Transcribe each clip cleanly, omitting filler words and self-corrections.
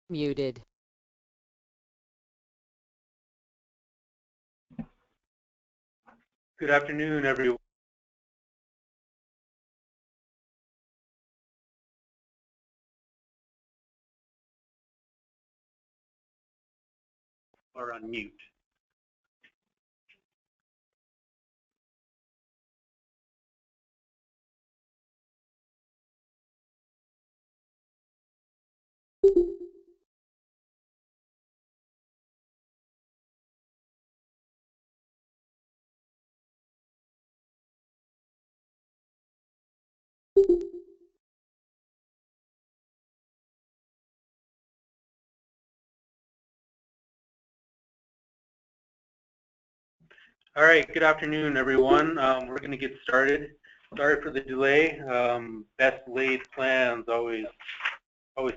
Muted. Good afternoon, everyone. Or on mute. All right, good afternoon, everyone. We're going to get started. Sorry for the delay. Best laid plans, always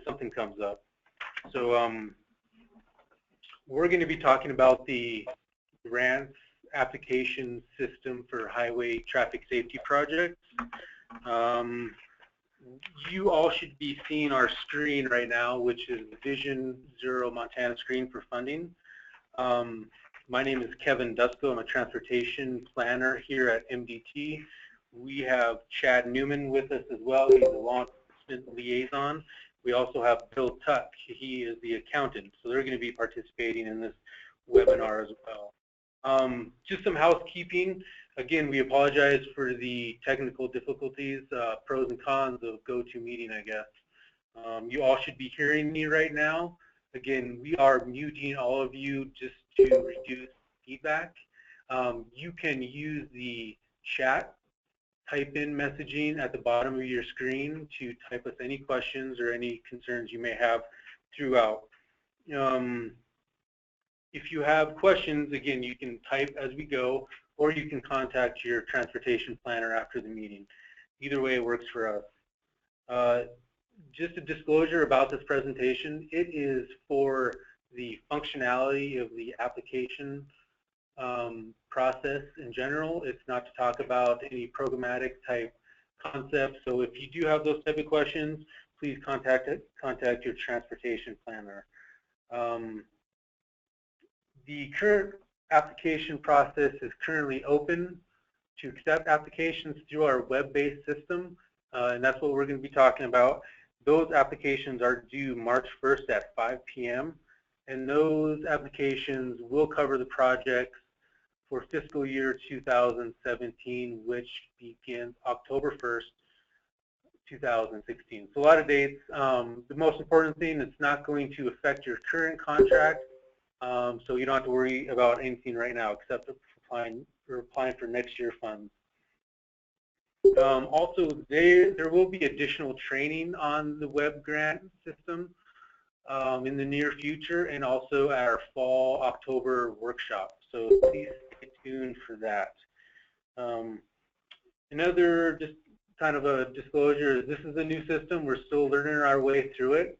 something comes up. So we're going to be talking about the grants application system for highway traffic safety projects. You all should be seeing our screen right now, which is Vision Zero Montana screen for funding. My name is Kevin Dusko. I'm a transportation planner here at MDT. We have Chad Newman with us as well. He's a law enforcement liaison. We also have Bill Tuck. He is the accountant. So they're going to be participating in this webinar as well. Just some housekeeping. Again, we apologize for the technical difficulties, pros and cons of GoToMeeting, I guess. You all should be hearing me right now. Again, we are muting all of you just to reduce feedback. You can use the chat, type in messaging at the bottom of your screen to type us any questions or any concerns you may have throughout. If you have questions, again, you can type as we go, or you can contact your transportation planner after the meeting. Either way works for us. Just a disclosure about this presentation, it is for the functionality of the application process in general. It's not to talk about any programmatic type concepts. So if you do have those type of questions, please contact your transportation planner. The current application process is currently open to accept applications through our web-based system, and that's what we're going to be talking about. Those applications are due March 1st at 5 p.m., and those applications will cover the projects for fiscal year 2017, which begins October 1st, 2016. So a lot of dates. The most important thing, it's not going to affect your current contract, so you don't have to worry about anything right now except applying for next year funds. Also, there will be additional training on the web grant system in the near future, and also at our fall October workshop. So please stay tuned for that. Another just kind of a disclosure, this is a new system. We're still learning our way through it.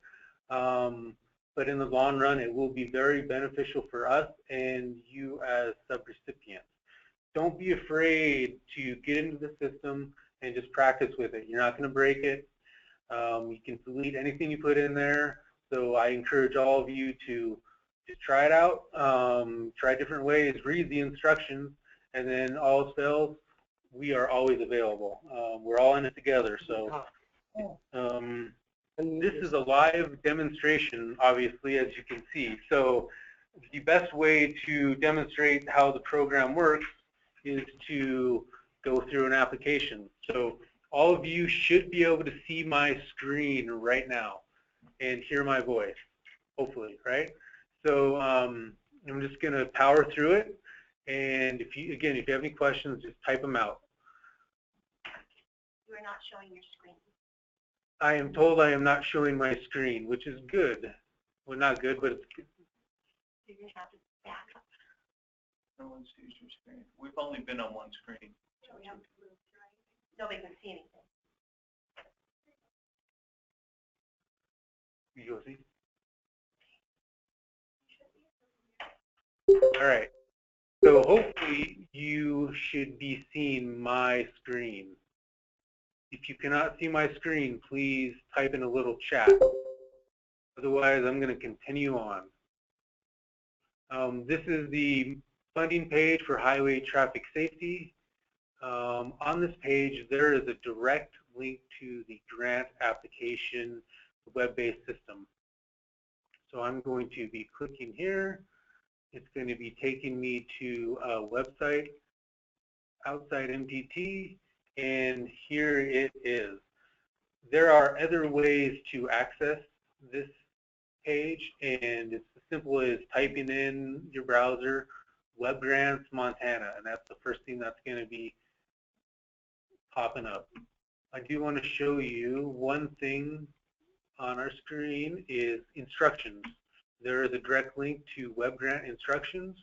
But in the long run, it will be very beneficial for us and you as subrecipients. Don't be afraid to get into the system and just practice with it. You're not going to break it. You can delete anything you put in there. So I encourage all of you to just try it out, try different ways, read the instructions, and then all else fails, we are always available. We're all in it together. So this is a live demonstration, obviously, as you can see. So the best way to demonstrate how the program works is to go through an application. So all of you should be able to see my screen right now and hear my voice, hopefully, right? So I'm just going to power through it. And if you have any questions, just type them out. You are not showing your screen. I am told I am not showing my screen, which is good. Well, not good, but it's good. You're going to have to back up. No one sees your screen. We've only been on one screen. So we have to move, right? Nobody can see anything. You go see. All right. So hopefully you should be seeing my screen. If you cannot see my screen, please type in a little chat. Otherwise, I'm going to continue on. This is the funding page for highway traffic safety. On this page, there is a direct link to the grant application web-based system. So I'm going to be clicking here. It's going to be taking me to a website outside MDT, and here it is. There are other ways to access this page, and it's as simple as typing in your browser Web Grants Montana, and that's the first thing that's going to be popping up. I do want to show you one thing on our screen is instructions. There is a direct link to web grant instructions.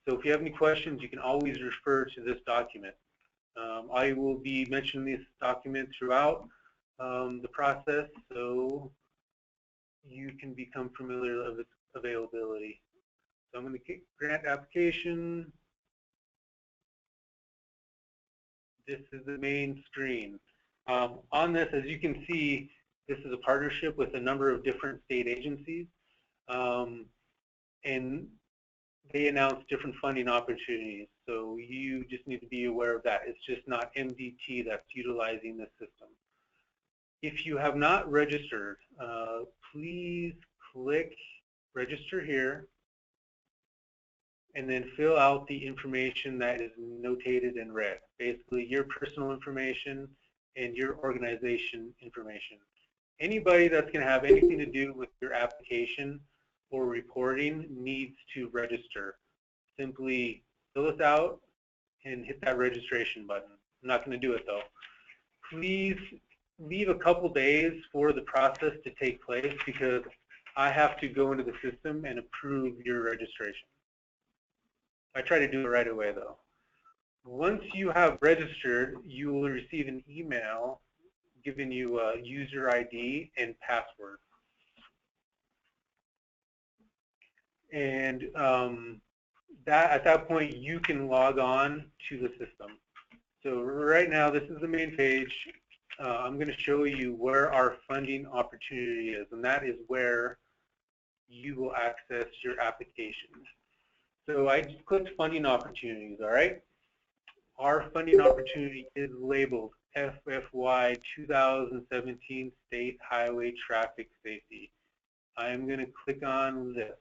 So if you have any questions, you can always refer to this document. I will be mentioning this document throughout the process, so you can become familiar with its availability. So I'm going to click grant application. This is the main screen. On this, as you can see, this is a partnership with a number of different state agencies, and they announce different funding opportunities. So you just need to be aware of that. It's just not MDT that's utilizing this system. If you have not registered, please click register here, and then fill out the information that is notated in red. Basically, your personal information and your organization information. Anybody that's going to have anything to do with your application or reporting needs to register. Simply fill this out and hit that registration button. I'm not going to do it though. Please leave a couple days for the process to take place because I have to go into the system and approve your registration. I try to do it right away though. Once you have registered, you will receive an email giving you a user ID and password. And at that point, you can log on to the system. So right now, this is the main page. I'm going to show you where our funding opportunity is, and that is where you will access your applications. So I just clicked funding opportunities, all right? Our funding opportunity is labeled FFY 2017 State Highway Traffic Safety. I am going to click on this.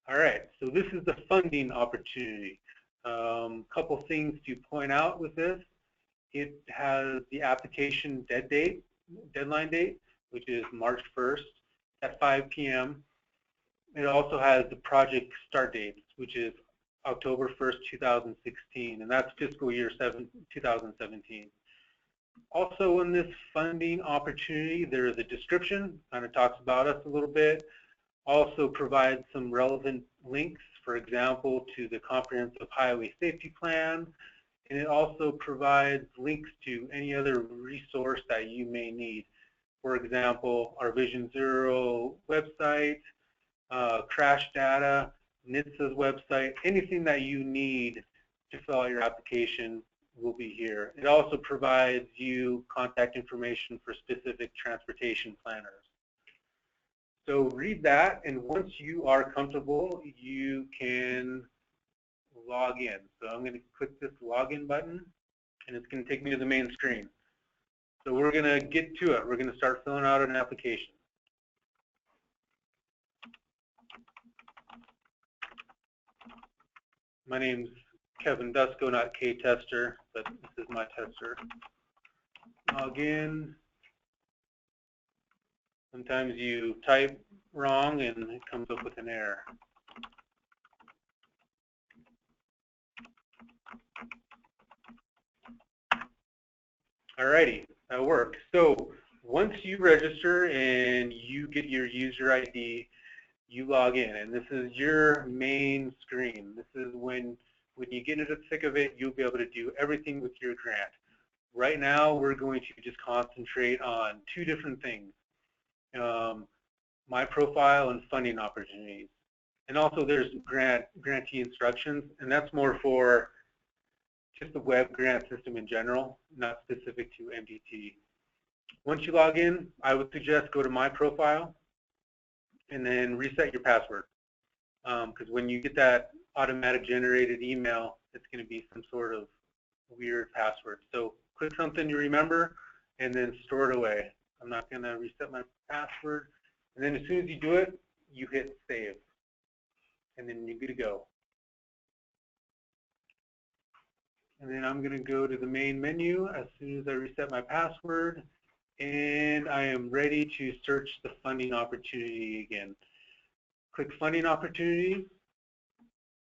All right, so this is the funding opportunity. Couple things to point out with this. It has the application deadline date, which is March 1st at 5 p.m. It also has the project start date, which is October 1st, 2016, and that's fiscal year 2017. Also in this funding opportunity, there is a description, kind of talks about us a little bit, also provides some relevant links, for example, to the Comprehensive Highway Safety Plan, and it also provides links to any other resource that you may need. For example, our Vision Zero website, crash data, NHTSA's website, anything that you need to fill out your application will be here. It also provides you contact information for specific transportation planners. So read that, and once you are comfortable, you can log in. So I'm going to click this login button, and it's going to take me to the main screen. So we're going to get to it. We're going to start filling out an application. My name's Kevin Dusko, not K-Tester, but this is my tester. Log in. Sometimes you type wrong and it comes up with an error. Alrighty, that works. So once you register and you get your user ID, you log in, and this is your main screen. This is when you get into the thick of it, you'll be able to do everything with your grant. Right now, we're going to just concentrate on two different things. My profile and funding opportunities. And also there's grantee instructions, and that's more for just the web grant system in general, not specific to MDT. Once you log in, I would suggest go to my profile, and then reset your password. Because when you get that automatic generated email, it's going to be some sort of weird password. So click something you remember and then store it away. I'm not going to reset my password. And then as soon as you do it, you hit save. And then you're good to go. And then I'm going to go to the main menu as soon as I reset my password. And I am ready to search the funding opportunity again. Click funding opportunities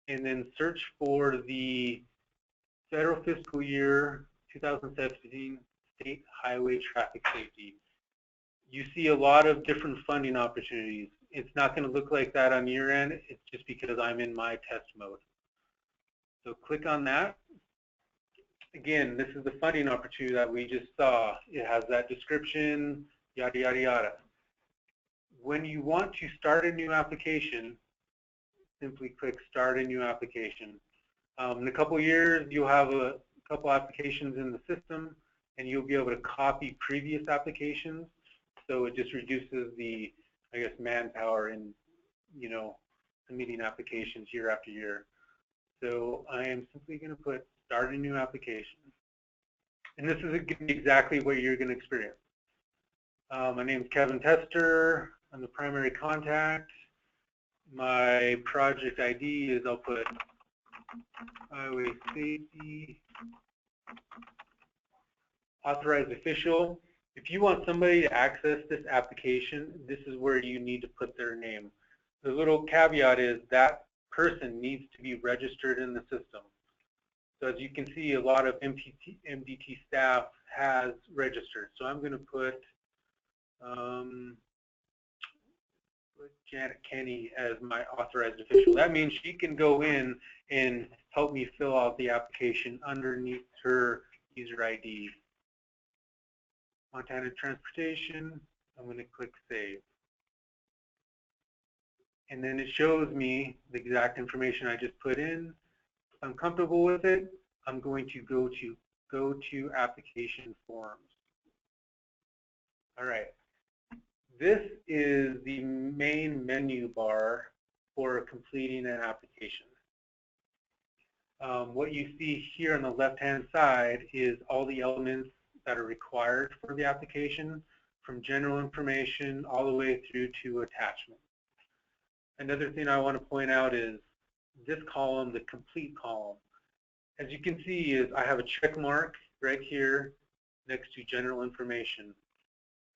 and then search for the federal fiscal year 2017 state highway traffic safety. You see a lot of different funding opportunities. It's not going to look like that on your end. It's just because I'm in my test mode. So click on that. Again, this is the funding opportunity that we just saw. It has that description, yada, yada, yada. When you want to start a new application, simply click Start a New Application. In a couple years, you'll have a couple applications in the system, and you'll be able to copy previous applications. So it just reduces the, I guess, manpower in, submitting applications year after year. So I am simply going to put Start a New Application. And this is exactly what you're going to experience. My name is Kevin Tester. I'm the primary contact. My project ID is, I'll put Highway Safety Authorized Official. If you want somebody to access this application, this is where you need to put their name. The little caveat is that person needs to be registered in the system. So as you can see, a lot of MDT staff has registered. So I'm going to put Janet Kenny as my authorized official. That means she can go in and help me fill out the application underneath her user ID. Montana Transportation, I'm going to click Save. And then it shows me the exact information I just put in. If I'm comfortable with it, I'm going to go to Application Forms. All right. This is the main menu bar for completing an application. What you see here on the left-hand side is all the elements that are required for the application, from general information all the way through to attachment. Another thing I want to point out is this column, the complete column. As you can see, is I have a check mark right here next to general information.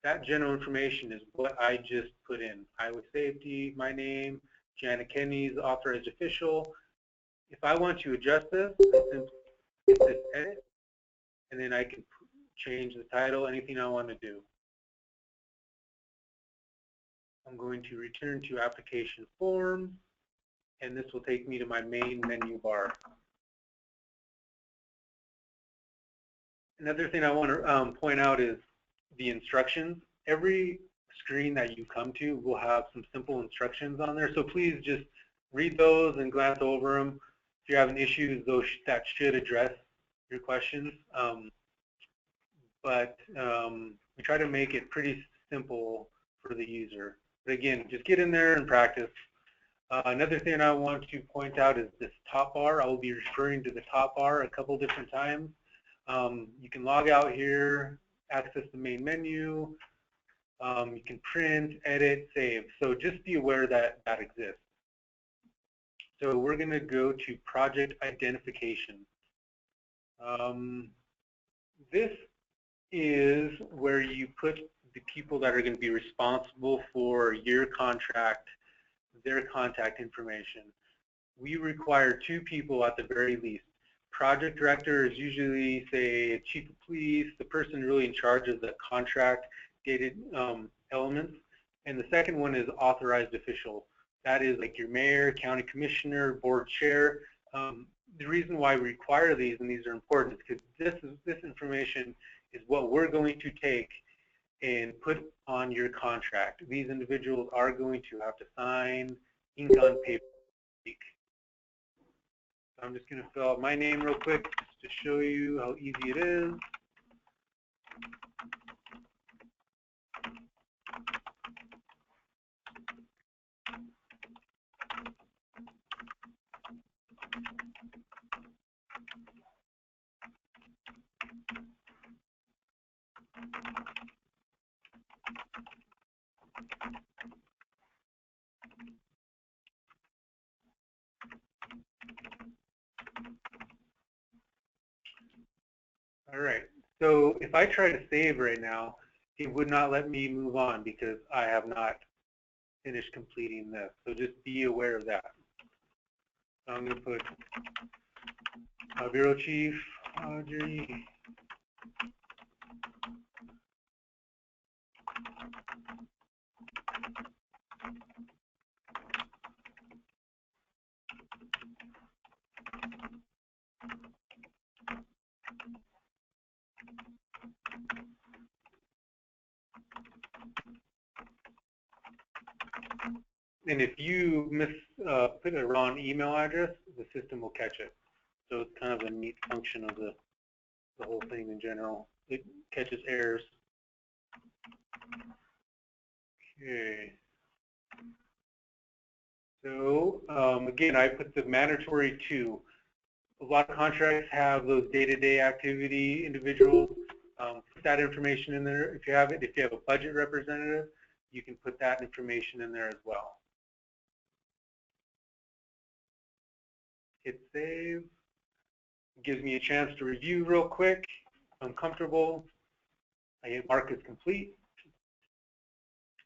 That general information is what I just put in. Highway safety, my name, Janet Kenny's authorized official. If I want to adjust this, I simply hit this edit, and then I can change the title, anything I want to do. I'm going to return to application forms, and this will take me to my main menu bar. Another thing I want to point out is the instructions. Every screen that you come to will have some simple instructions on there, so please just read those and glance over them. If you're having issues, those that should address your questions. But we try to make it pretty simple for the user. But again, just get in there and practice. Another thing I want to point out is this top bar. I will be referring to the top bar a couple different times. You can log out here, access the main menu. You can print, edit, save. So just be aware that that exists. So we're going to go to project identification. This is where you put the people that are going to be responsible for your contract, their contact information. We require 2 people at the very least. Project director is usually, say, chief of police, the person really in charge of the contract dated elements. And the second one is authorized official. That is like your mayor, county commissioner, board chair. The reason why we require these, and these are important, is because this information is what we're going to take and put on your contract. These individuals are going to have to sign ink on paper. I'm just going to fill out my name real quick just to show you how easy it is. So if I try to save right now, it would not let me move on because I have not finished completing this. So just be aware of that. So I'm going to put Bureau Chief Audrey. And if you put a wrong email address, the system will catch it. So it's kind of a neat function of the whole thing in general. It catches errors. Okay. So again, I put the mandatory 2. A lot of contracts have those day-to-day activity individuals. Put that information in there if you have it. If you have a budget representative, you can put that information in there as well. Hit save. Gives me a chance to review real quick. If I'm comfortable, I hit mark as complete.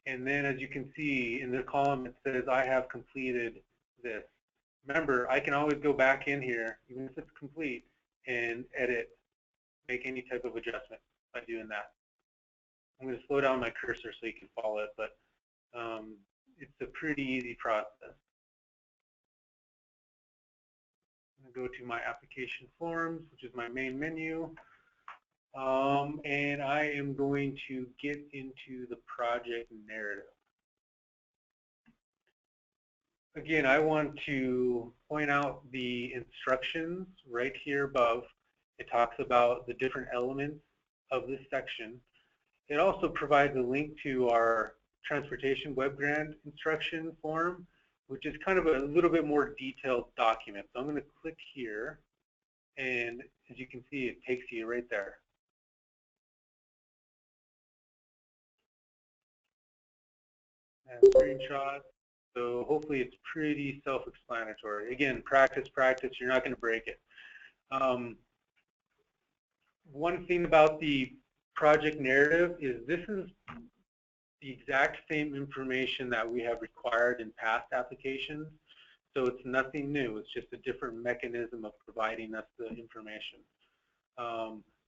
And then as you can see in the column, it says I have completed this. Remember, I can always go back in here, even if it's complete, and edit, make any type of adjustment by doing that. I'm going to slow down my cursor so you can follow it, but it's a pretty easy process. I'm going to go to my application forms, which is my main menu, and I am going to get into the project narrative. Again, I want to point out the instructions right here above. It talks about the different elements of this section. It also provides a link to our transportation web grant instruction form, which is kind of a little bit more detailed document. So I'm going to click here, and as you can see, it takes you right there. And screenshot. So hopefully it's pretty self-explanatory. Again, practice, practice. You're not going to break it. One thing about the project narrative is this is the exact same information that we have required in past applications. So it's nothing new. It's just a different mechanism of providing us the information.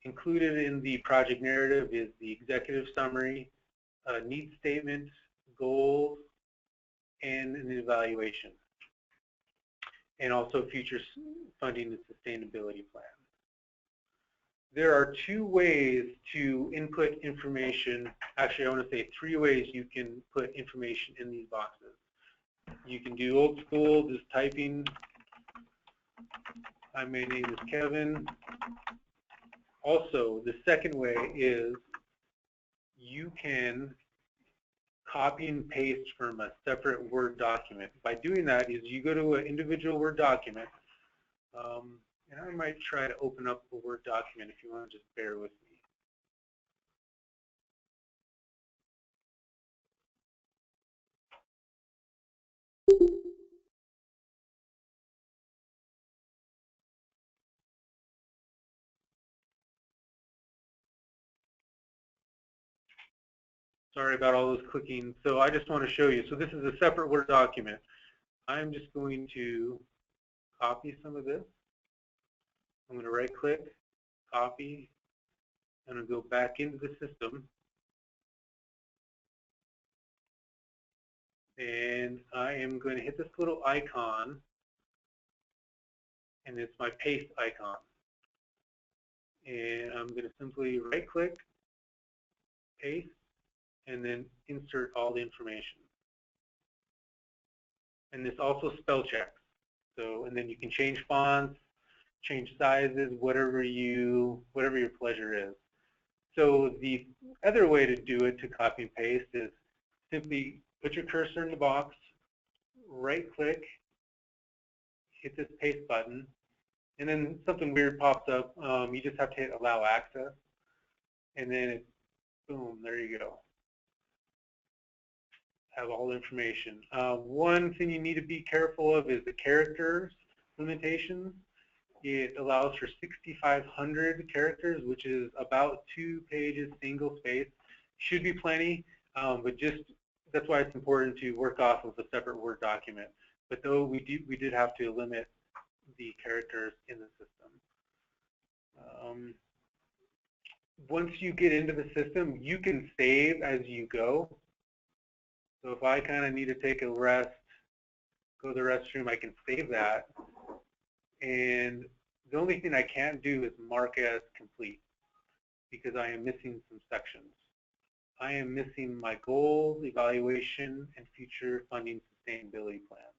Included in the project narrative is the executive summary, needs statement, goals, and an evaluation, and also future funding and sustainability plan. There are 2 ways to input information. Actually, I want to say 3 ways you can put information in these boxes. You can do old school, just typing, hi, my name is Kevin. Also, the second way is you can copy and paste from a separate Word document. By doing that is you go to an individual Word document, and I might try to open up a Word document if you want to just bear with me. Sorry about all those clicking. So I just want to show you. So this is a separate Word document. I'm just going to copy some of this. I'm going to right click, copy, and I'll go back into the system. And I am going to hit this little icon, and it's my paste icon. And I'm going to simply right click, paste, and then insert all the information. And this also spell checks. So, and then you can change fonts, change sizes, whatever your pleasure is. So the other way to do it, to copy and paste, is simply put your cursor in the box, right click, hit this paste button, and then something weird pops up. You just have to hit allow access, and then it, boom, there you go. Have all the information. One thing you need to be careful of is the characters limitations. It allows for 6,500 characters, which is about 2 pages single space. Should be plenty, but just that's why it's important to work off of a separate Word document. But though we did have to limit the characters in the system. Once you get into the system, you can save as you go. So if I kind of need to take a rest, go to the restroom, I can save that. And the only thing I can't do is mark as complete because I am missing some sections. I am missing my goals, evaluation, and future funding sustainability plan.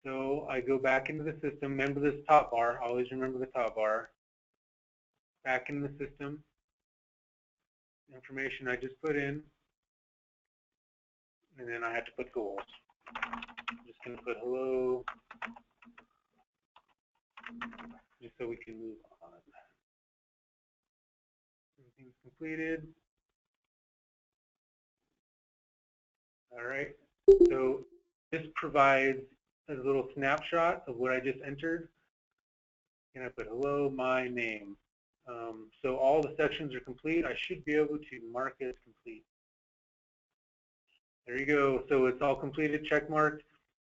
So I go back into the system, remember this top bar, always remember the top bar. Back in the system, information I just put in, and then I have to put goals. I'm just going to put hello, just so we can move on. Everything's completed. All right, so this provides a little snapshot of what I just entered. And I put hello, my name. So all the sections are complete. I should be able to mark it as complete. There you go. So it's all completed, check marked.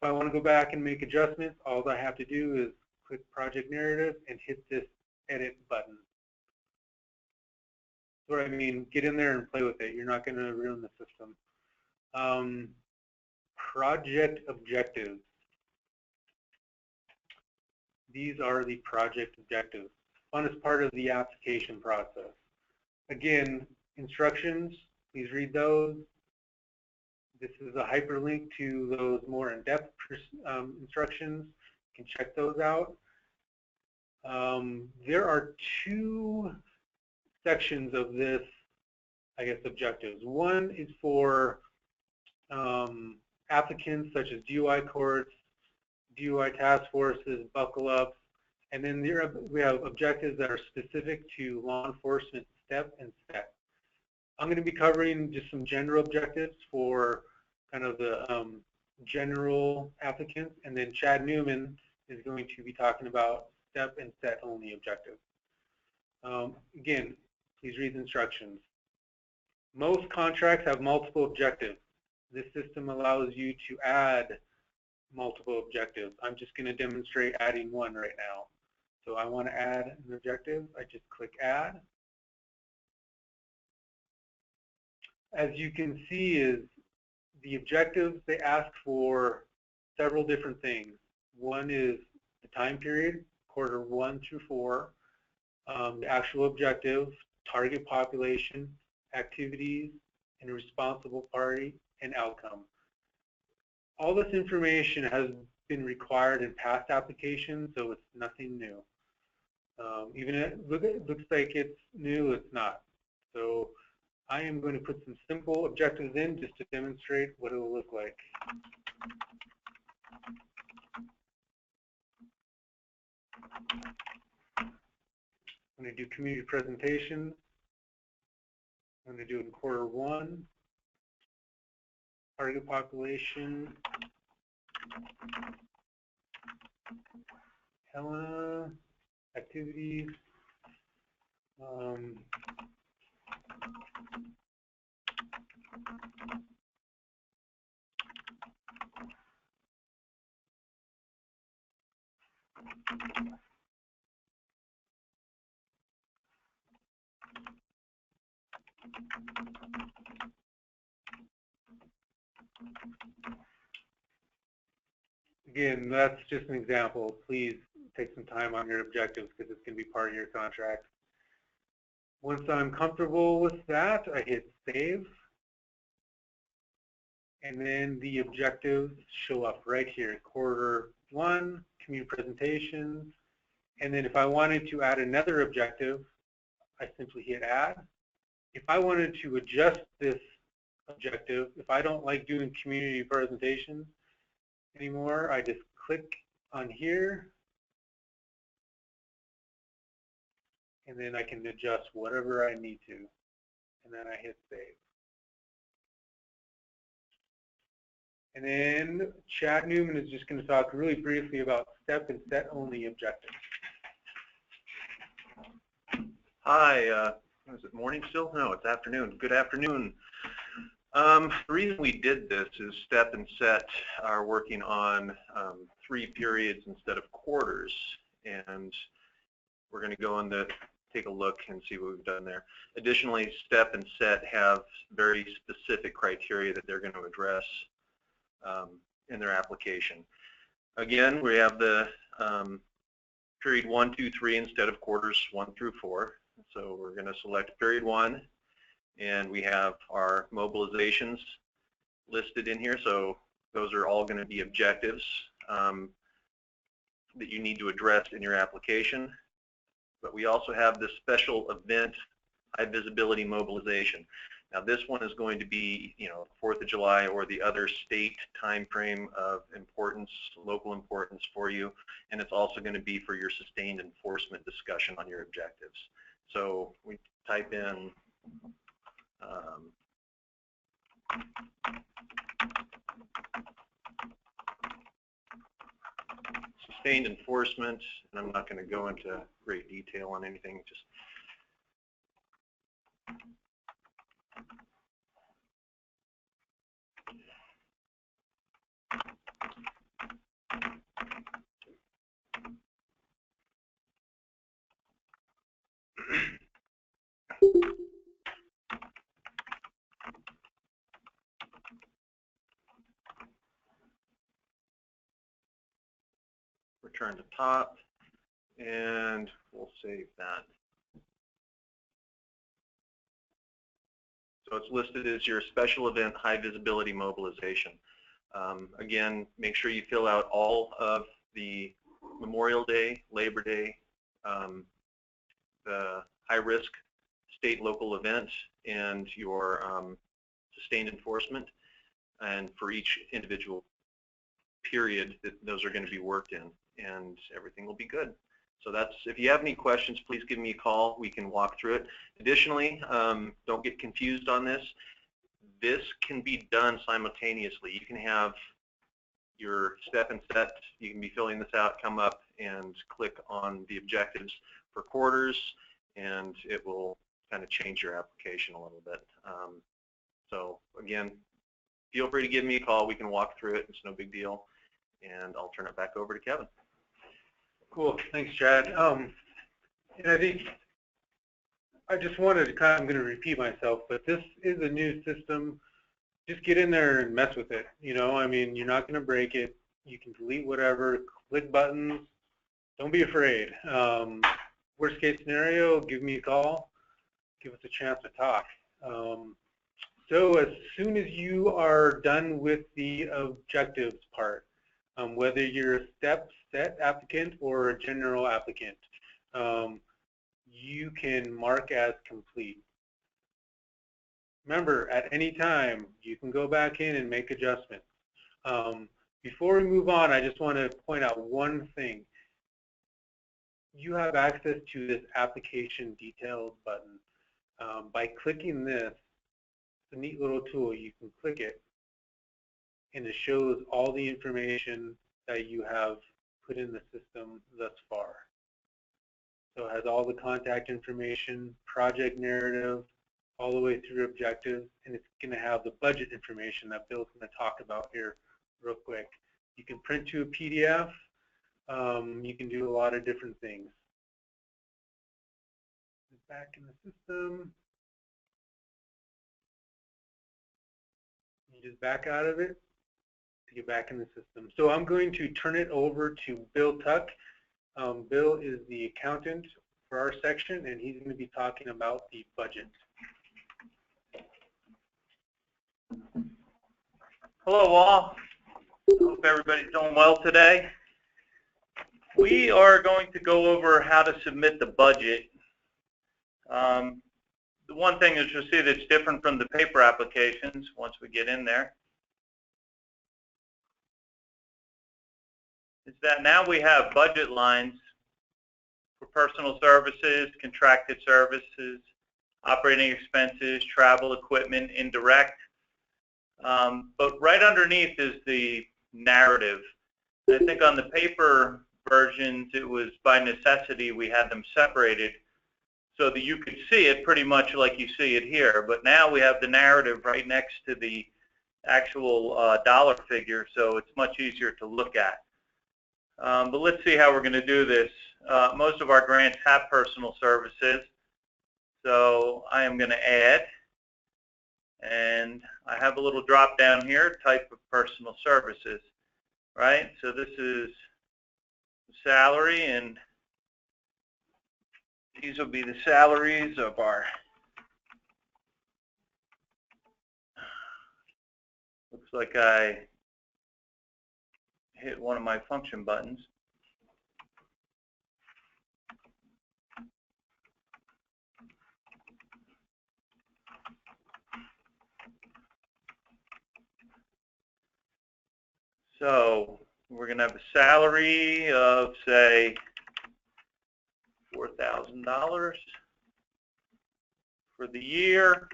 If I want to go back and make adjustments, all I have to do is click project narrative and hit this edit button. That's what I mean. Get in there and play with it. You're not going to ruin the system. Project objectives. These are the project objectives. Funnest part of the application process. Again, instructions, please read those. This is a hyperlink to those more in-depth instructions. You can check those out. There are 2 sections of this, I guess, objectives. One is for applicants such as DUI courts, DUI task forces, buckle ups, and then we have objectives that are specific to law enforcement STEP and SET. I'm going to be covering just some general objectives for kind of the general applicants, and then Chad Newman is going to be talking about STEP and SET only objectives. Again, please read the instructions. Most contracts have multiple objectives. This system allows you to add multiple objectives. I'm just going to demonstrate adding one right now. So I want to add an objective. I just click add. As you can see, is the objectives, they ask for several different things. One is the time period, Q1 through 4, the actual objective, target population, activities, and responsible party, and outcome. All this information has been required in past applications, so it's nothing new. Even if it looks like it's new, it's not. So I am going to put some simple objectives in just to demonstrate what it will look like. I'm going to do community presentations. I'm going to do it in Q1. Target population. Helena. Activities. Again, that's just an example. Please take some time on your objectives because it's going to be part of your contract. Once I'm comfortable with that, I hit save. And then the objectives show up right here, Q1, community presentations. And then if I wanted to add another objective, I simply hit add. If I wanted to adjust this objective, if I don't like doing community presentations anymore, I just click on here. And then I can adjust whatever I need to. And then I hit save. And then Chad Newman is just going to talk really briefly about STEP and SET only objectives. Hi, is it morning still? No, it's afternoon. Good afternoon. The reason we did this is Step and Set are working on 3 periods instead of quarters, and we're going to go in to take a look and see what we've done there. Additionally, Step and Set have very specific criteria that they're going to address in their application. Again, we have the period 1, 2, 3 instead of quarters 1 through 4. So we're going to select period 1, and we have our mobilizations listed in here. So those are all going to be objectives that you need to address in your application. But we also have this special event, high visibility mobilization. Now this one is going to be, 4th of July or the other state time frame of importance, local importance for you, and it's also going to be for your sustained enforcement discussion on your objectives. So we type in sustained enforcement, and I'm not going to go into great detail on anything, just return to top, and we'll save that. So it's listed as your special event high visibility mobilization. Again, make sure you fill out all of the Memorial Day, Labor Day, the high-risk state local events, and your sustained enforcement. And for each individual period, those are going to be worked in, and everything will be good. So that's, if you have any questions, please give me a call. We can walk through it. Additionally, don't get confused on this. This can be done simultaneously. You can have your Step and Set, you can be filling this out, come up and click on the objectives for quarters, and it will kind of change your application a little bit. So again, feel free to give me a call. We can walk through it. It's no big deal. And I'll turn it back over to Kevin. Cool. Thanks, Chad. And I think I just wanted to I'm going to repeat myself, but this is a new system. Just get in there and mess with it. I mean, you're not going to break it. You can delete whatever, click buttons. Don't be afraid. Worst case scenario, give me a call. Give us a chance to talk. So as soon as you are done with the objectives part, whether you're a Step Set applicant or a general applicant, you can mark as complete. Remember, at any time, you can go back in and make adjustments. Before we move on, I just want to point out one thing. You have access to this application details button. By clicking this, it's a neat little tool. You can click it, and it shows all the information that you have put in the system thus far. So it has all the contact information, project narrative, all the way through objectives, and it's going to have the budget information that Bill's going to talk about here real quick. You can print to a PDF. You can do a lot of different things. Back in the system. You just back out of it to get back in the system. So I'm going to turn it over to Bill Tuck. Bill is the accountant for our section, and he's going to be talking about the budget. Hello all. Hope everybody's doing well today. We are going to go over how to submit the budget. The one thing is you'll see that's different from the paper applications once we get in there is that now we have budget lines for personal services, contracted services, operating expenses, travel, equipment, indirect. But right underneath is the narrative. I think on the paper versions it was by necessity we had them separated so that you could see it pretty much like you see it here. But now we have the narrative right next to the actual dollar figure, so it's much easier to look at. But let's see how we're going to do this. Most of our grants have personal services, so I am going to add, and I have a little drop down here, type of personal services, right? So this is salary, and these will be the salaries of our, looks like I hit one of my function buttons. So we're going to have a salary of, say, $4,000 for the year,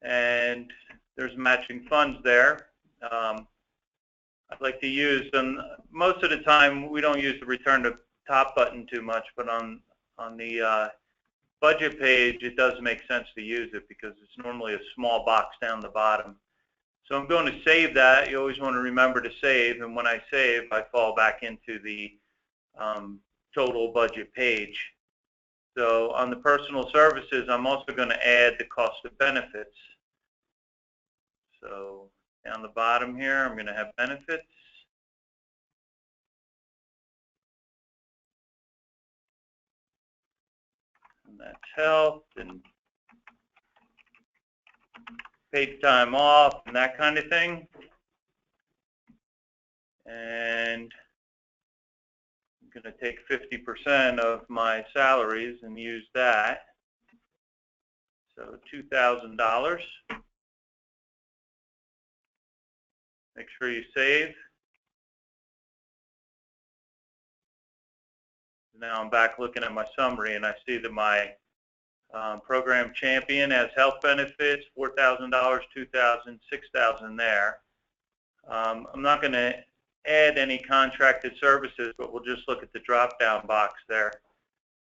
and there's matching funds there. I'd like to use them. Most of the time, we don't use the return to top button too much, but on the budget page, it does make sense to use it because it's normally a small box down the bottom. So I'm going to save that. You always want to remember to save, and when I save, I fall back into the total budget page. So on the personal services, I'm also going to add the cost of benefits. So down the bottom here, I'm going to have benefits. And that's health and paid time off and that kind of thing. And I'm going to take 50% of my salaries and use that. So $2,000. Make sure you save. Now I'm back looking at my summary, and I see that my program champion has health benefits, $4,000, $2,000, $6,000 there. I'm not going to add any contracted services, but we'll just look at the drop-down box there.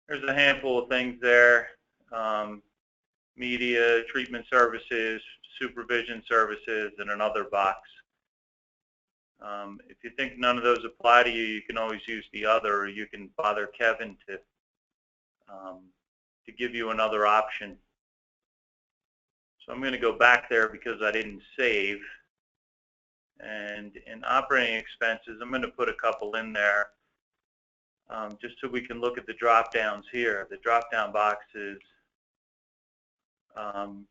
There's a handful of things there: media, treatment services, supervision services, and another box. If you think none of those apply to you, you can always use the other, or you can bother Kevin to give you another option. So I'm going to go back there because I didn't save. And in operating expenses, I'm going to put a couple in there just so we can look at the drop downs here. The drop down boxes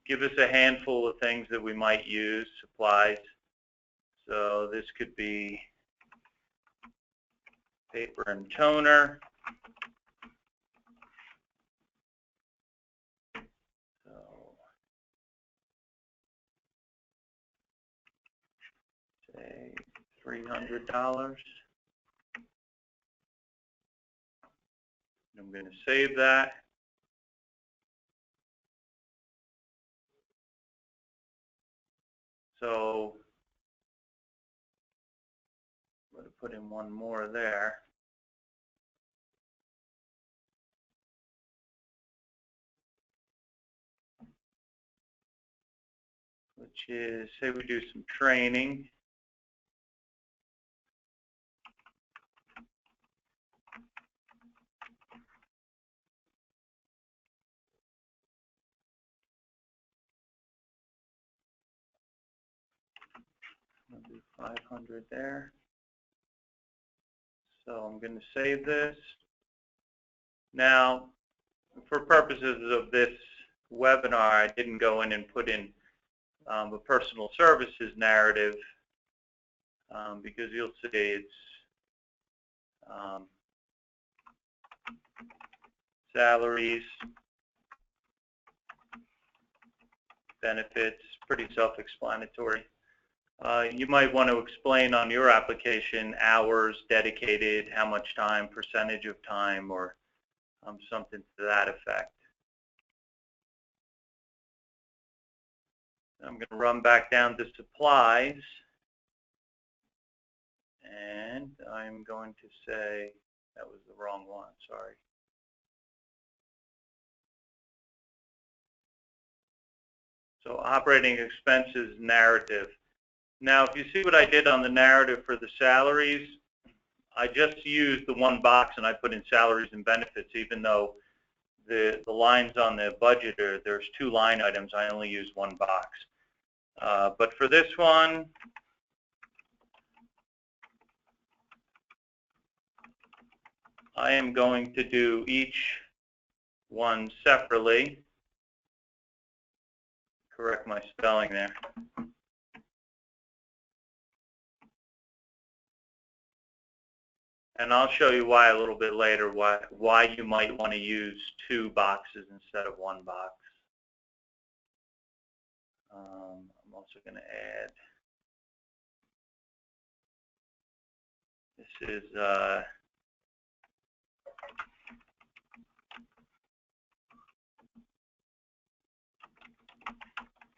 give us a handful of things that we might use, supplies. So this could be paper and toner. So say $300. I'm going to save that. So I'm going to put in one more there. Which is, say we do some training. I'll do 500 there. So I'm going to save this. Now, for purposes of this webinar, I didn't go in and put in a personal services narrative because you'll see it's salaries, benefits, pretty self-explanatory. You might want to explain on your application hours dedicated, how much time, percentage of time, or something to that effect. I'm going to run back down to supplies, and I'm going to say, that was the wrong one, sorry. So operating expenses narrative. Now, if you see what I did on the narrative for the salaries, I just used the one box and I put in salaries and benefits, even though the lines on the budget there's two line items. I only use one box. But for this one, I am going to do each one separately. Correct my spelling there. And I'll show you why a little bit later, why you might want to use two boxes instead of one box. I'm also going to add, this is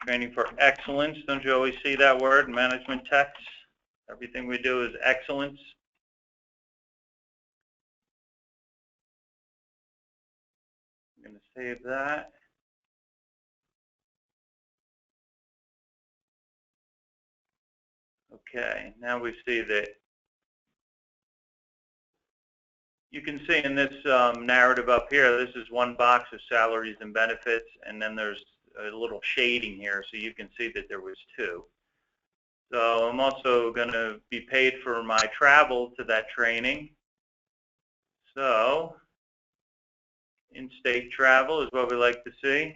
training for excellence. Don't you always see that word in management text? Everything we do is excellence. I'm going to save that. Okay, now we see that you can see in this narrative up here, this is one box of salaries and benefits, and then there's a little shading here, so you can see that there was two. So I'm also going to be paid for my travel to that training. So in-state travel is what we like to see.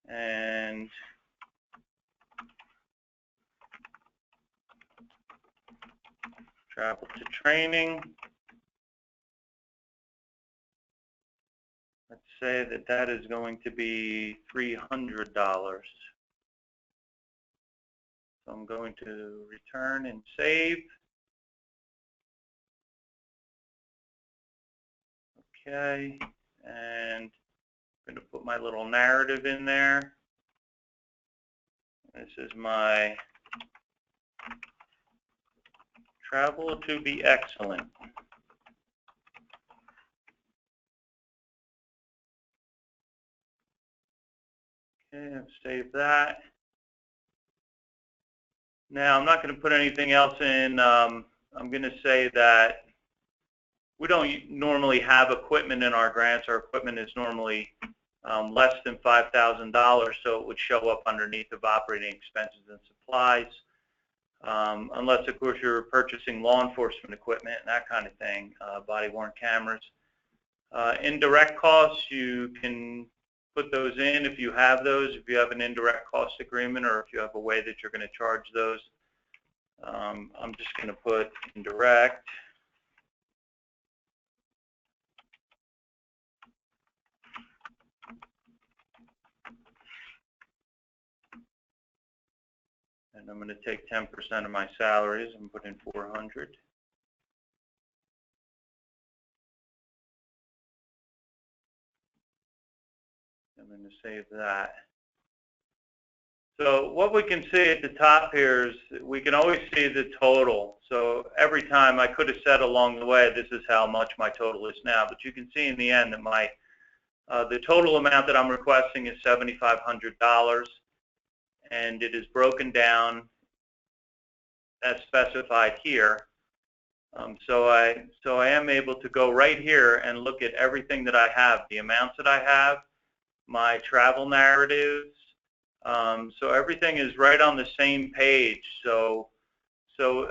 And travel to training. Let's say that that is going to be $300. So I'm going to return and save. Okay, and I'm going to put my little narrative in there. This is my travel to be excellent. Okay, I've saved that. Now, I'm not going to put anything else in. I'm going to say that we don't normally have equipment in our grants. Our equipment is normally less than $5,000, so it would show up underneath of operating expenses and supplies, unless, of course, you're purchasing law enforcement equipment and that kind of thing, body-worn cameras. Indirect costs, you can put those in if you have those, if you have an indirect cost agreement, or if you have a way that you're going to charge those. I'm just going to put indirect. And I'm going to take 10% of my salaries and put in 400. I'm going to save that. So what we can see at the top here is we can always see the total. So every time I could have said along the way, this is how much my total is now. But you can see in the end that my the total amount that I'm requesting is $7,500, and it is broken down as specified here. So I am able to go right here and look at everything that I have, the amounts that I have, my travel narratives. So everything is right on the same page. So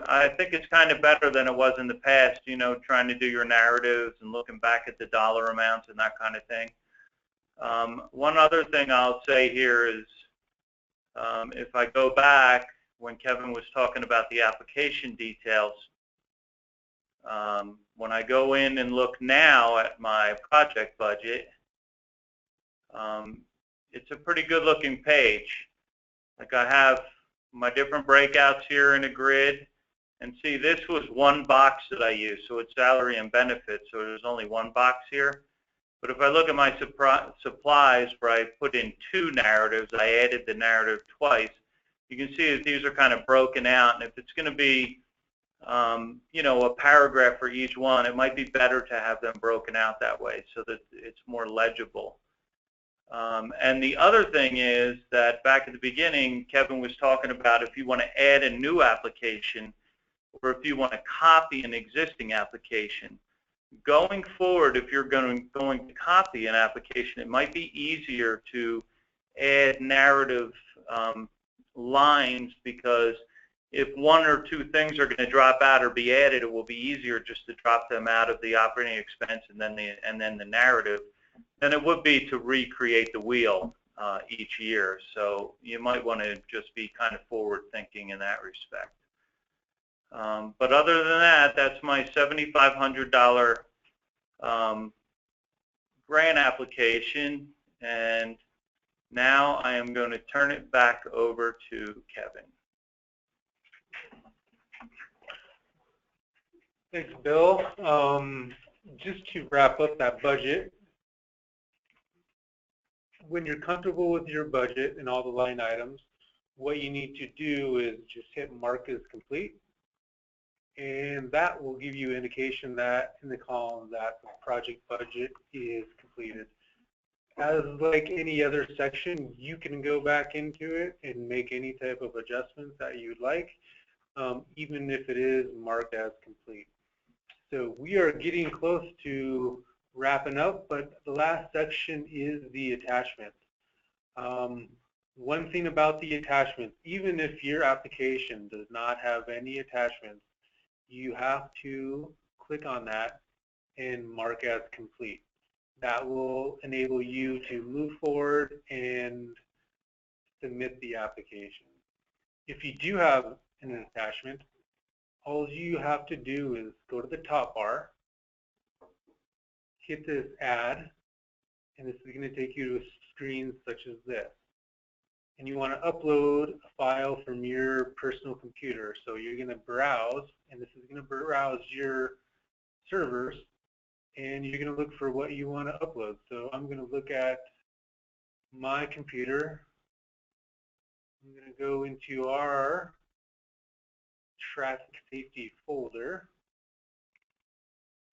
I think it's kind of better than it was in the past, you know, trying to do your narratives and looking back at the dollar amounts and that kind of thing. One other thing I'll say here is if I go back when Kevin was talking about the application details, when I go in and look now at my project budget, it's a pretty good looking page. Like I have my different breakouts here in a grid, and see this was one box that I used, so it's salary and benefits, so there's only one box here. But if I look at my supplies where I put in two narratives, I added the narrative twice, you can see that these are kind of broken out, and if it's going to be you know, a paragraph for each one, it might be better to have them broken out that way so that it's more legible. And the other thing is that back at the beginning, Kevin was talking about if you want to add a new application or if you want to copy an existing application. Going forward, if you're going to copy an application, it might be easier to add narrative lines, because if one or two things are going to drop out or be added, it will be easier just to drop them out of the operating expense and then the narrative than it would be to recreate the wheel each year. So you might want to just be kind of forward thinking in that respect. But other than that, that's my $7,500 grant application, and now I am going to turn it back over to Kevin. Thanks, Bill. Just to wrap up that budget, when you're comfortable with your budget and all the line items, what you need to do is just hit mark as complete, and that will give you indication that in the column that the project budget is completed. As like any other section, you can go back into it and make any type of adjustments that you'd like, even if it is marked as complete. So we are getting close to wrapping up, but the last section is the attachment. One thing about the attachments, even if your application does not have any attachments, you have to click on that and mark as complete. That will enable you to move forward and submit the application. If you do have an attachment, all you have to do is go to the top bar, hit this add, and this is going to take you to a screen such as this. And you want to upload a file from your personal computer. So you're going to browse, and this is going to browse your servers, and you're going to look for what you want to upload. So I'm going to look at my computer. I'm going to go into our traffic safety folder,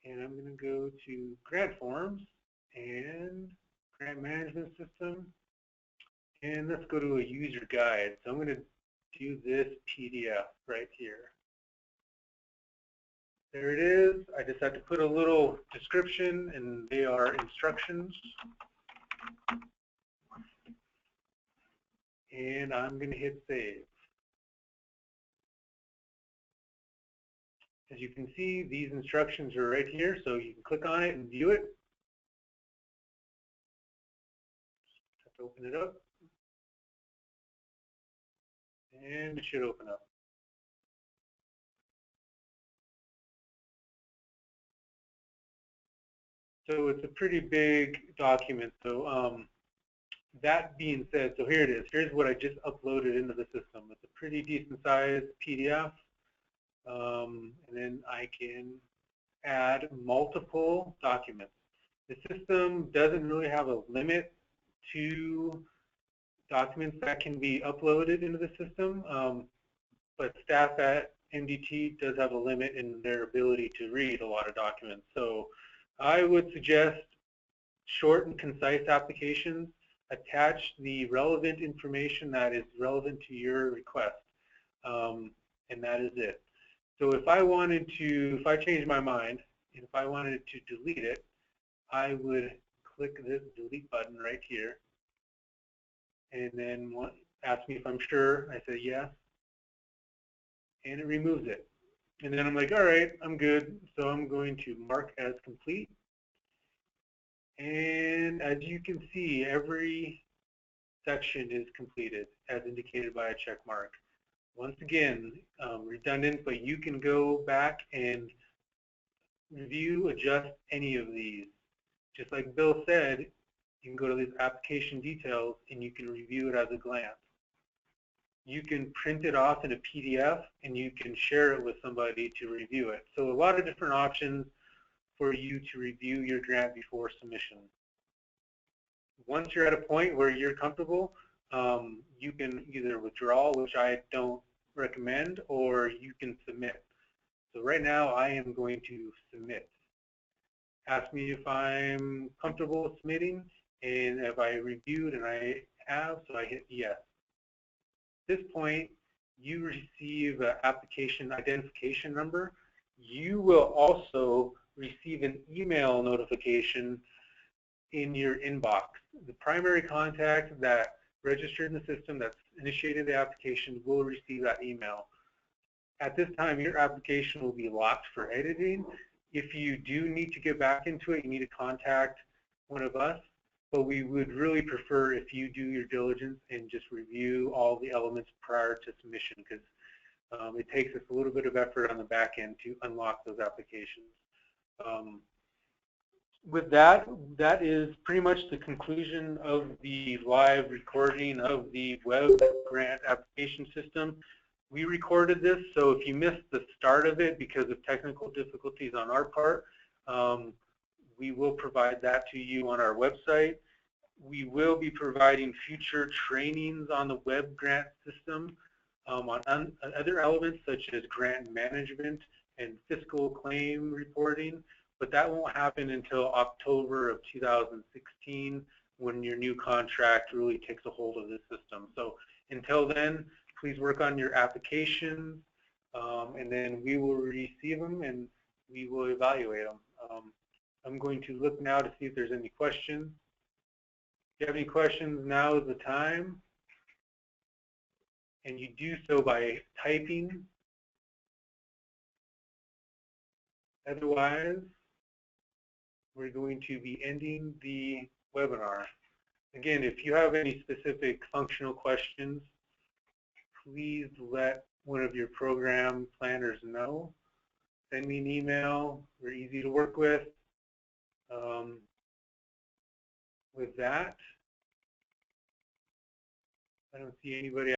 and I'm going to go to grant forms and grant management system, and let's go to a user guide. So I'm going to do this PDF right here. There it is. I just have to put a little description, and they are instructions. And I'm going to hit save. As you can see, these instructions are right here, so you can click on it and view it. Just have to open it up. And it should open up. So it's a pretty big document. So that being said, so here it is. Here's what I just uploaded into the system. It's a pretty decent sized PDF. And then I can add multiple documents. The system doesn't really have a limit to documents that can be uploaded into the system, but staff at MDT does have a limit in their ability to read a lot of documents. So I would suggest short and concise applications. Attach the relevant information that is relevant to your request, and that is it. So if I wanted to, if I changed my mind, and if I wanted to delete it, I would click this delete button right here, and then ask me if I'm sure. I say yes, and it removes it. And then I'm like, all right, I'm good. So I'm going to mark as complete. And as you can see, every section is completed as indicated by a check mark. Once again, redundant, but you can go back and review, adjust any of these. Just like Bill said, you can go to these application details and you can review it at a glance. You can print it off in a PDF and you can share it with somebody to review it. So a lot of different options for you to review your grant before submission. Once you're at a point where you're comfortable, you can either withdraw, which I don't recommend, or you can submit. So right now I am going to submit. Ask me if I'm comfortable submitting, And if I reviewed and I have, so I hit yes. At this point, you receive an application identification number. You will also receive an email notification in your inbox. The primary contact that registered in the system that's initiated the application will receive that email. At this time, your application will be locked for editing. If you do need to get back into it, you need to contact one of us, but we would really prefer if you do your diligence and just review all the elements prior to submission, because it takes us a little bit of effort on the back end to unlock those applications. With that, that is pretty much the conclusion of the live recording of the web grant application system. We recorded this, so if you missed the start of it because of technical difficulties on our part, we will provide that to you on our website. We will be providing future trainings on the web grant system on other elements such as grant management and fiscal claim reporting, but that won't happen until October of 2016 when your new contract really takes a hold of the system. So until then, please work on your applications, and then we will receive them and we will evaluate them. I'm going to look now to see if there's any questions. If you have any questions, now is the time. And you do so by typing. Otherwise, we're going to be ending the webinar. Again, if you have any specific functional questions, please let one of your program planners know. Send me an email. We're easy to work with. With that, I don't see anybody